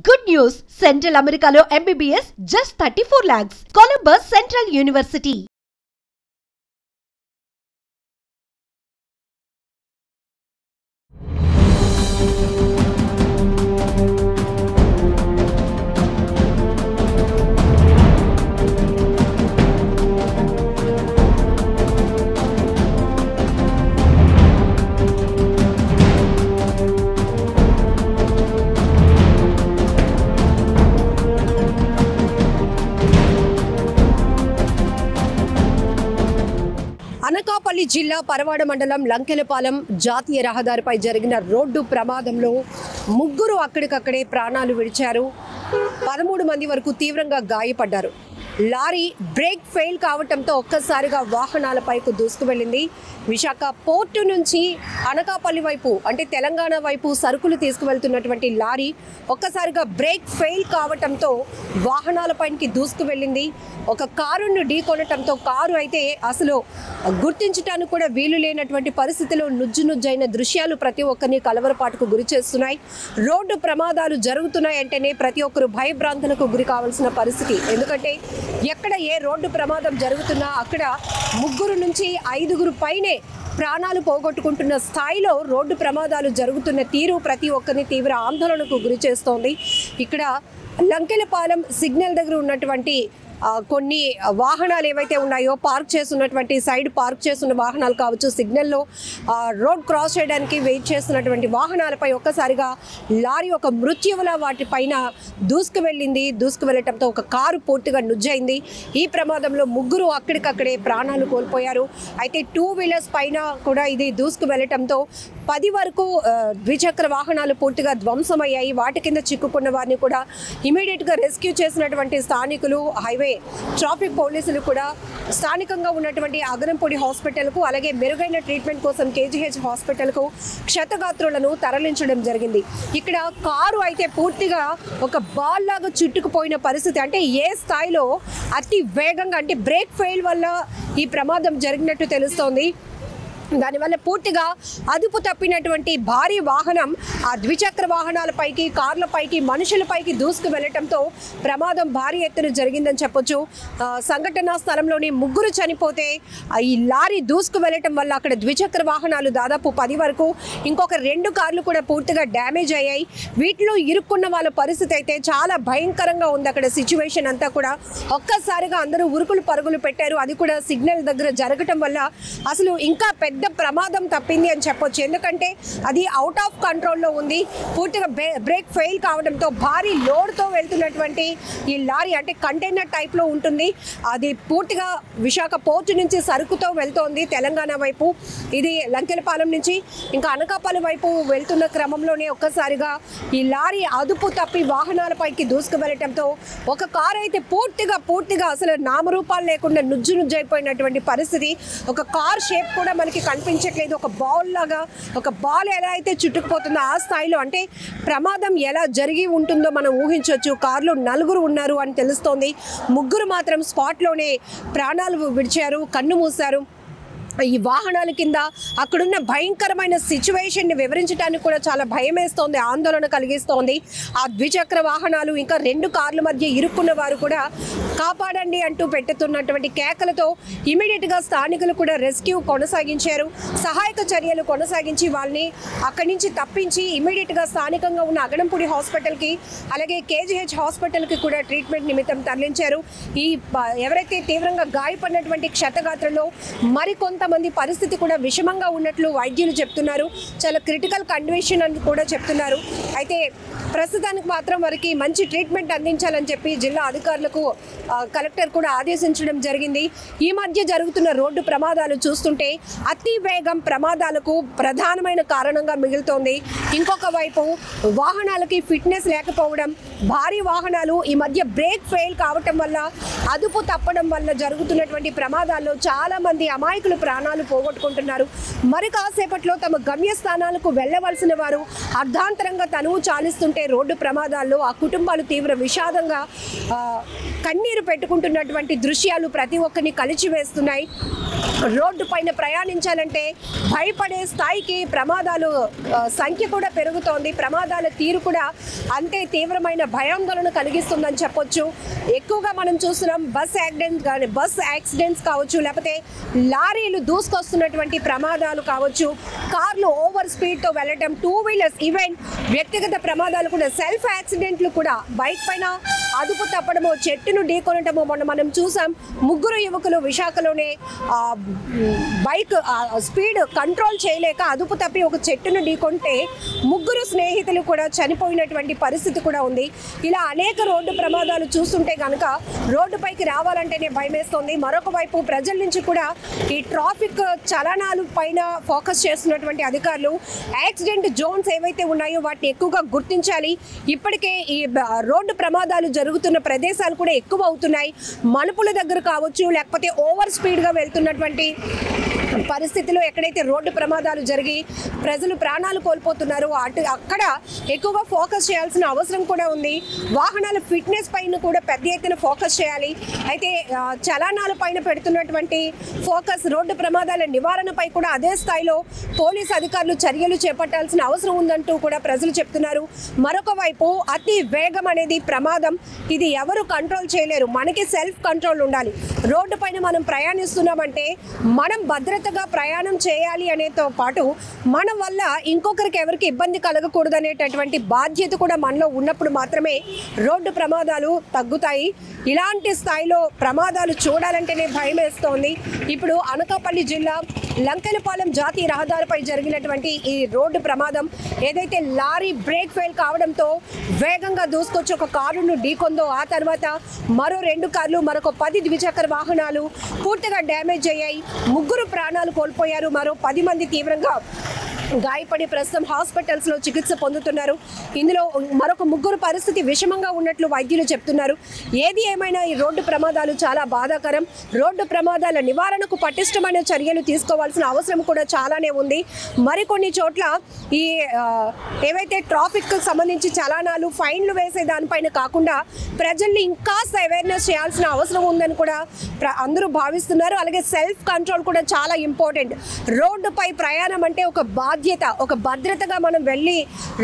Good news! Central Americano MBBS just 34 lakhs. Columbus Central University. Anakapalli జిల్లా పరవాడ మండలం లంకెలపాలెం జాతీయ రహదారిపై జరిగిన రోడ్డు ప్రమాదంలో ముగ్గురు అక్కడికక్కడే ప్రాణాలు విడిచారు. 13 మంది వరకు తీవ్రంగా గాయపడ్డారు. లారీ బ్రేక్ ఫెయిల్ కావడంతో ఒక్కసారిగా వాహనాలపైకి దూసుకు వెళ్ళింది. విశాఖ పోర్టు నుంచి అనకాపల్లి వైపు అంటే తెలంగాణ వైపు సరుకులు తీసుకువెళ్తున్నటువంటి లారీ ఒక్కసారిగా బ్రేక్ ఫెయిల్ కావడంతో వాహనాలపైకి దూసుకు వెళ్ళింది. ఒక కారును ఢీకొనటంతో కారు అయితే అసలు గుర్తించడానికి కూడా వీలు లేనటువంటి పరిస్థితిలో నుజ్జునుజ్జైన దృశ్యాలు ప్రతి ఒక్కరిని కలవరపాటుకు గురి చేస్తున్నాయి. రోడ్డు ప్రమాదాలు జరుగుతున్నాయంటేనే ప్రతి ఒక్కరు భయభ్రాంతులకు గురి కావాల్సిన పరిస్థితి. ఎందుకంటే ఎక్కడ ఏ రోడ్డు ప్రమాదం జరుగుతున్నా అక్కడ 3 నుంచి 5 పైనే ప్రాణాలు పోగొట్టుకుంటున్న స్థాయిలో రోడ్డు ప్రమాదాలు జరుగుతున్న తీరు ప్రతి ఒక్కరిని తీవ్ర ఆందోళనకు గురి చేస్తోంది. ఇక్కడ లంకెలపాలెం సిగ్నల్ దగ్గర ఉన్నటువంటి కొన్ని వాహనాలు ఏవైతే ఉన్నాయో పార్క్ చేస్తున్నటువంటి సైడ్ పార్క్ చేస్తున్న వాహనాలు కావచ్చు, సిగ్నల్లో రోడ్ క్రాస్ చేయడానికి వెయిట్ చేస్తున్నటువంటి వాహనాలపై ఒక్కసారిగా లారీ ఒక మృత్యువులా వాటిపైన దూసుకు వెళ్ళింది. దూసుకు వెళ్ళటంతో ఒక కారు పూర్తిగా నుజ్జైంది. ఈ ప్రమాదంలో 3 అక్కడికక్కడే ప్రాణాలు కోల్పోయారు. అయితే 2 వీలర్స్ పైన కూడా ఇది దూసుకు వెళ్ళటంతో 10 వరకు ద్విచక్ర వాహనాలు పూర్తిగా ధ్వంసమయ్యాయి. వాటి కింద చిక్కుకున్న వారిని కూడా ఇమీడియట్గా రెస్క్యూ చేసినటువంటి స్థానికులు, హైవే ట్రాఫిక్ పోలీసులు కూడా స్థానికంగా ఉన్నటువంటి అగరంపూడి హాస్పిటల్కు అలాగే మెరుగైన ట్రీట్మెంట్ కోసం కేజీహెచ్ హాస్పిటల్కు క్షతగాత్రులను తరలించడం జరిగింది. ఇక్కడ కారు అయితే పూర్తిగా ఒక బాల్ లాగా చుట్టుకుపోయిన పరిస్థితి. అంటే ఏ స్థాయిలో అతి వేగంగా అంటే బ్రేక్ ఫెయిల్ వల్ల ఈ ప్రమాదం జరిగినట్టు తెలుస్తోంది. దానివల్ల పూర్తిగా అదుపు తప్పినటువంటి భారీ వాహనం ఆ ద్విచక్ర వాహనాలపైకి, కార్లపైకి, మనుషులపైకి దూసుకు వెళ్లటంతో ప్రమాదం భారీ ఎత్తున జరిగిందని చెప్పొచ్చు. సంఘటనా స్థలంలోని 3 చనిపోతే ఈ లారీ దూసుకు వెళ్లటం వల్ల అక్కడ ద్విచక్ర వాహనాలు దాదాపు 10 వరకు, ఇంకొక 2 కార్లు కూడా పూర్తిగా డ్యామేజ్ అయ్యాయి. వీటిలో ఇరుక్కున్న వాళ్ళ పరిస్థితి అయితే చాలా భయంకరంగా ఉంది. అక్కడ సిచ్యువేషన్ అంతా కూడా ఒక్కసారిగా అందరూ ఉరుకులు పరుగులు పెట్టారు. అది కూడా సిగ్నల్ దగ్గర జరగటం వల్ల అసలు ఇంకా పెద్ద ప్రమాదం తప్పింది అని చెప్పొచ్చు. ఎందుకంటే అది అవుట్ ఆఫ్ కంట్రోల్లో ఉంది. పూర్తిగా బ్రేక్ ఫెయిల్ కావడంతో భారీ లోడ్తో వెళ్తున్నటువంటి ఈ లారీ అంటే కంటైనర్ టైప్లో ఉంటుంది. అది పూర్తిగా విశాఖ పోర్టు నుంచి సరుకుతో వెళ్తోంది తెలంగాణ వైపు. ఇది లంకెలపాలెం నుంచి ఇంకా అనకాపల్లి వైపు వెళ్తున్న క్రమంలోనే ఒక్కసారిగా ఈ లారీ అదుపు తప్పి వాహనాలపైకి దూసుకు వెళ్ళటంతో ఒక కారు అయితే పూర్తిగా అసలు నామరూపాలు లేకుండా నుజ్జైపోయినటువంటి పరిస్థితి. ఒక కార్ షేప్ కూడా మనకి కనిపించట్లేదు. ఒక బాల్ లాగా, ఒక బాల్ ఎలా అయితే చుట్టుకుపోతుందో ఆ స్థాయిలో అంటే ప్రమాదం ఎలా జరిగి ఉంటుందో మనం ఊహించవచ్చు. కారులో 4 ఉన్నారు అని తెలుస్తోంది. 3 మాత్రం స్పాట్లోనే ప్రాణాలు విడిచారు, కన్ను మూశారు. ఈ వాహనాల కింద అక్కడున్న భయంకరమైన సిచ్యువేషన్ని వివరించడానికి కూడా చాలా భయం వేస్తోంది, ఆందోళన కలిగిస్తోంది. ఆ ద్విచక్ర వాహనాలు ఇంకా 2 కార్ల మధ్య ఇరుక్కున్న వారు కూడా కాపాడండి అంటూ పెట్టుతున్నటువంటి కేకలతో ఇమీడియట్గా స్థానికులు కూడా రెస్క్యూ కొనసాగించారు. సహాయక చర్యలు కొనసాగించి వాళ్ళని అక్కడి నుంచి తప్పించి ఇమీడియట్గా స్థానికంగా ఉన్న అగడంపూడి హాస్పిటల్కి అలాగే కేజీహెచ్ హాస్పిటల్కి కూడా ట్రీట్మెంట్ నిమిత్తం తరలించారు. ఈ ఎవరైతే తీవ్రంగా గాయపడినటువంటి క్షతగాత్రలో మరికొంతమంది పరిస్థితి కూడా విషమంగా ఉన్నట్లు వైద్యులు చెప్తున్నారు. చాలా క్రిటికల్ కండిషన్ అని కూడా చెప్తున్నారు. అయితే ప్రస్తుతానికి మాత్రం వారికి మంచి ట్రీట్మెంట్ అందించాలని చెప్పి జిల్లా అధికారులకు కలెక్టర్ కూడా ఆదేశించడం జరిగింది. ఈ మధ్య జరుగుతున్న రోడ్డు ప్రమాదాలు చూస్తుంటే అతి వేగం ప్రమాదాలకు ప్రధానమైన కారణంగా మిగులుతోంది. ఇంకొక వైపు వాహనాలకి ఫిట్నెస్ లేకపోవడం, భారీ వాహనాలు ఈ మధ్య బ్రేక్ ఫెయిల్ కావటం వల్ల, అదుపు తప్పడం వల్ల జరుగుతున్నటువంటి ప్రమాదాల్లో చాలా మంది అమాయకులు ప్రాణాలు పోగొట్టుకుంటున్నారు. మరి కాసేపట్లో తమ గమ్యస్థానాలకు వెళ్ళవలసిన వారు అర్ధాంతరంగా తనువు చాలిస్తుంటే రోడ్డు ప్రమాదాల్లో ఆ కుటుంబాలు తీవ్ర విషాదంగా కన్నీరు పెట్టుకుంటున్నటువంటి దృశ్యాలు ప్రతి ఒక్కరిని కలిచివేస్తున్నాయి. రోడ్డు పైన ప్రయాణించాలంటే భయపడే స్థాయికి ప్రమాదాలు సంఖ్య కూడా పెరుగుతోంది. ప్రమాదాల తీరు కూడా అంతే తీవ్రమైన భయాందోళన కలిగిస్తుందని చెప్పొచ్చు. ఎక్కువగా మనం చూస్తున్నాం బస్ యాక్సిడెంట్స్ కావచ్చు, లేకపోతే లారీలు దూసుకొస్తున్నటువంటి ప్రమాదాలు కావచ్చు, కార్లు ఓవర్ స్పీడ్తో వెళ్ళటం, 2 వీలర్స్, ఈవెన్ వ్యక్తిగత ప్రమాదాలు కూడా, సెల్ఫ్ యాక్సిడెంట్లు కూడా, బైక్ పైన అదుపు తప్పడమో, చెట్టును ఢీకొనటమో మొన్న మనం చూసాం. 3 యువకులు విశాఖలోనే బైక్ స్పీడ్ కంట్రోల్ చేయలేక అదుపు తప్పి ఒక చెట్టును ఢీకొంటే 3 స్నేహితులు కూడా చనిపోయినటువంటి పరిస్థితి కూడా ఉంది. ఇలా అనేక రోడ్డు ప్రమాదాలు చూస్తుంటే కనుక రోడ్డుపైకి రావాలంటేనే భయమేస్తోంది. మరొక వైపు ప్రజల నుంచి కూడా ఈ ట్రాఫిక్ చలనాలు పైన ఫోకస్ చేస్తున్నటువంటి అధికారులు యాక్సిడెంట్ జోన్స్ ఏవైతే ఉన్నాయో వాటిని ఎక్కువగా గుర్తించాలి. ఇప్పటికే ఈ రోడ్డు ప్రమాదాలు జరుగుతున్న ప్రదేశాలు కూడా ఎక్కువ అవుతున్నాయి. మలుపుల దగ్గర కావచ్చు, లేకపోతే ఓవర్ స్పీడ్గా వెళ్తున్నటువంటి పరిస్థితిలో ఎక్కడైతే రోడ్డు ప్రమాదాలు జరిగి ప్రజలు ప్రాణాలు కోల్పోతున్నారో అక్కడ ఎక్కువగా ఫోకస్ చేయాల్సిన అవసరం కూడా ఉంది. వాహనాల ఫిట్నెస్ పైన కూడా పెద్ద ఎత్తున ఫోకస్ చేయాలి. అయితే చలనాల పైన పెడుతున్నటువంటి ఫోకస్ రోడ్డు ప్రమాదాల నివారణపై కూడా అదే స్థాయిలో పోలీసు అధికారులు చర్యలు చేపట్టాల్సిన అవసరం ఉందంటూ కూడా ప్రజలు చెప్తున్నారు. మరొక వైపు అతి వేగం అనేది ప్రమాదం. ఇది ఎవరు కంట్రోల్ చేయలేరు. మనకి సెల్ఫ్ కంట్రోల్ ఉండాలి. రోడ్డు పైన మనం ప్రయాణిస్తున్నామంటే మనం భద్రతగా ప్రయాణం చేయాలి అనేతో పాటు మన వల్ల ఇంకొకరికి ఎవరికి ఇబ్బంది కలగకూడదు అనేటటువంటి బాధ్యత కూడా మనలో ఉన్నప్పుడు మాత్రమే రోడ్డు ప్రమాదాలు తగ్గుతాయి. ఇలాంటి స్థాయిలో ప్రమాదాలు చూడాలంటేనే భయం వేస్తోంది. ఇప్పుడు అనకాపల్లి జిల్లా లంకెలపాలెం జాతీయ రహదారిపై జరిగినటువంటి ఈ రోడ్డు ప్రమాదం ఏదైతే లారీ బ్రేక్ ఫెయిల్ కావడంతో వేగంగా దూసుకొచ్చి ఒక కారును ఢీకొందో, ఆ తర్వాత మరో 2 కార్లు, మరొక 10 ద్విచక్ర వాహనాలు పూర్తిగా డ్యామేజ్ అయ్యాయి. 3 ప్రాణాలు కోల్పోయారు. మరో 10 మంది తీవ్రంగా గాయపడి ప్రస్తుతం హాస్పిటల్స్లో చికిత్స పొందుతున్నారు. ఇందులో మరొక 3 పరిస్థితి విషమంగా ఉన్నట్లు వైద్యులు చెప్తున్నారు. ఏది ఏమైనా ఈ రోడ్డు ప్రమాదాలు చాలా బాధాకరం. రోడ్డు ప్రమాదాల నివారణకు పటిష్టమైన చర్యలు తీసుకోవాల్సిన అవసరం కూడా చాలానే ఉంది. మరికొన్ని చోట్ల ఈ ఏవైతే ట్రాఫిక్ సంబంధించి చలానాలు, ఫైన్లు వేసే దానిపైన కాకుండా ప్రజల్ని ఇంకాస్త అవేర్నెస్ చేయాల్సిన అవసరం ఉందని కూడా అందరూ భావిస్తున్నారు. అలాగే సెల్ఫ్ కంట్రోల్ కూడా చాలా ఇంపార్టెంట్. రోడ్డుపై ప్రయాణం అంటే ఒక బాధ్యత, ఒక భద్రతగా మనం వెళ్ళి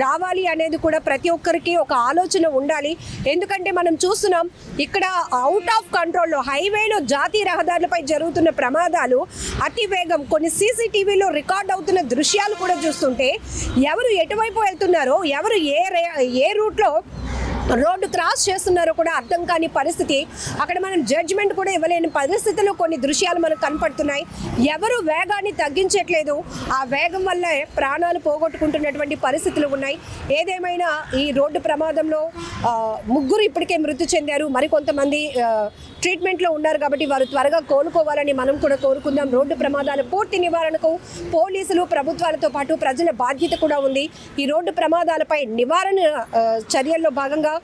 రావాలి అనేది కూడా ప్రతి ఒక్కరికి ఒక ఆలోచన ఉండాలి. ఎందుకంటే మనం చూస్తున్నాం ఇక్కడ అవుట్ ఆఫ్ కంట్రోల్లో హైవేలో జాతీయ రహదారులపై జరుగుతున్న ప్రమాదాలు, అతి వేగం, కొన్ని సీసీటీవీలో రికార్డ్ అవుతున్న దృశ్యాలు కూడా చూస్తుంటే ఎవరు ఎటువైపు వెళ్తున్నారో, ఎవరు ఏ రూట్లో రోడ్డు క్రాస్ చేస్తున్నారో కూడా అర్థం కాని పరిస్థితి. అక్కడ మనం జడ్జిమెంట్ కూడా ఇవ్వలేని పరిస్థితుల్లో కొన్ని దృశ్యాలు మనకు కనపడుతున్నాయి. ఎవరు వేగాన్ని తగ్గించట్లేదు. ఆ వేగం వల్లే ప్రాణాలు పోగొట్టుకుంటున్నటువంటి పరిస్థితులు ఉన్నాయి. ఏదేమైనా ఈ రోడ్డు ప్రమాదంలో 3 ఇప్పటికే మృతి చెందారు. మరికొంతమంది ట్రీట్మెంట్లో ఉన్నారు. కాబట్టి వారు త్వరగా కోలుకోవాలని మనం కూడా కోరుకుందాం. రోడ్డు ప్రమాదాల పూర్తి నివారణకు పోలీసులు, ప్రభుత్వాలతో పాటు ప్రజల బాధ్యత కూడా ఉంది. ఈ రోడ్డు ప్రమాదాలపై నివారణ చర్యల్లో భాగంగా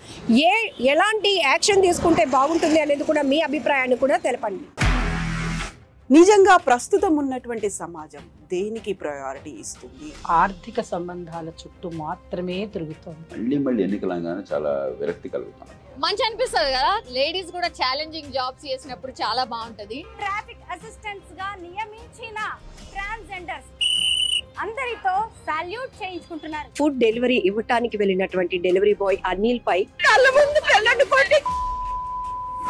ఎలాంటి యాక్షన్ తీసుకుంటే బాగుంటుంది అనేది కూడా మీ అభిప్రాయాన్ని కూడా తెలపండి. నిజంగా ప్రస్తుతం ఉన్నటువంటి సమాజం దేనికి ప్రయారిటీ ఇస్తుంది? ఆర్థిక సంబంధాల చుట్టూ మాత్రమే తిరుగుతుంది. మళ్ళీ ఎన్నికలంగానే చాలా విరక్తి కలుగుతాం. మంచి అనిపిస్తుంది కదా, లేడీస్ కూడా ఛాలెంజింగ్ జాబ్స్ చేసినప్పుడు చాలా బాగుంటది. ట్రాఫిక్ అసిస్టెంట్స్ గా నియమించిన ట్రాన్స్జెండర్స్ అందరితో సాల్యూట్ చేయించుకుంటున్నారు. ఫుడ్ డెలివరీ ఇవ్వటానికి వెళ్ళినటువంటి డెలివరీ బాయ్ అనిల్ పై కళ్ళ ముందు